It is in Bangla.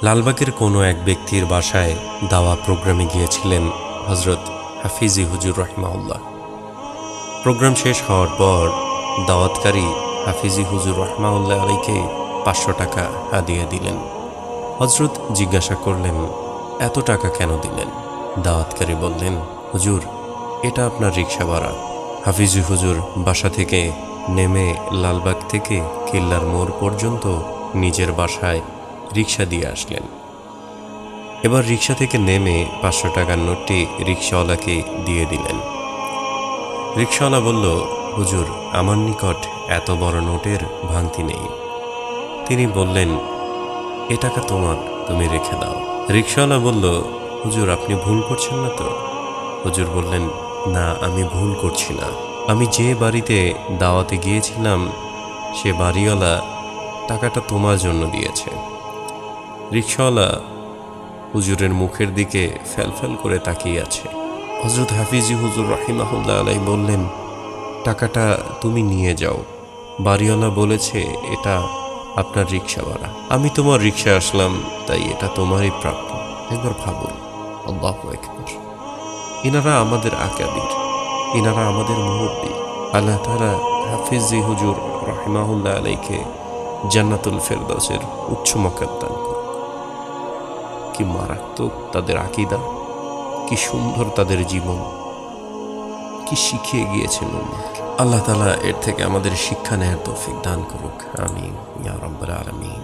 লালবাগের কোনো এক ব্যক্তির বাসায় দাওয়া প্রোগ্রামে গিয়েছিলেন হযরত হাফিজি হুজুর রাহিমাহুল্লাহ। প্রোগ্রাম শেষ হওয়ার পর দাওয়াতকারী হাফিজি হুজুর রাহমাতুল্লাহি আলাইকে 500 টাকা হাদিয়া দিলেন। হযরত জিজ্ঞাসা করলেন, এত টাকা কেন দিলেন? দাওয়াতকারী বললেন, হুজুর, এটা আপনার রিকশা ভাড়া। হাফিজি হুজুর বাসা থেকে নেমে লালবাগ থেকে কেল্লার মোড় পর্যন্ত নিজের বাসায় রিকশা দিয়ে আসলেন। এবার রিকশা থেকে নেমে 500 টাকার নোটটি রিকশাওয়ালাকে দিয়ে দিলেন। রিকশাওয়ালা বলল, হুজুর, আমার নিকট এত বড় নোটের ভাঙতি নেই। তিনি বললেন, এ টাকা তোমার, তুমি রেখে দাও। রিকশাওয়ালা বলল, হুজুর, আপনি ভুল করছেন না তো? হুজুর বললেন, না, আমি ভুল করছি না। আমি যে বাড়িতে দাওয়াতে গিয়েছিলাম সে বাড়িওয়ালা টাকাটা তোমার জন্য দিয়েছে। রিকশাওয়ালা হুজুরের মুখের দিকে ফ্যালফ্যাল করে তাকিয়ে আছে। হযরত হাফিজি হুজুর রাহিমাহুল্লাহ আলাইহি বললেন, টাকাটা তুমি নিয়ে যাও, বাড়িওয়ালা বলেছে এটা আপনার রিকশা ভাড়া। আমি তোমার রিকশায় আসলাম, তাই এটা তোমারই প্রাপ্য। একবার ভাবুন, আল্লাহু আকবার। ইনারা আমাদের আকাবির, ইনারা আমাদের মুরব্বী। আল্লাহ তাআলা হাফিজি হুজুর রাহিমাহুল্লাহ আলাইকে জান্নাতুল ফেরদাউসের উচ্চ মাকাম দান করুন। কি মারাত্মক তাদের আকীদা, কি সুন্দর তাদের জীবন, কি শিখিয়ে গিয়েছেন উম্মাহকে। আল্লাহ তাআলা এর থেকে আমাদের শিক্ষা নেয়ার তৌফিক দান করুক। আমিন ইয়া রাব্বাল আলামিন।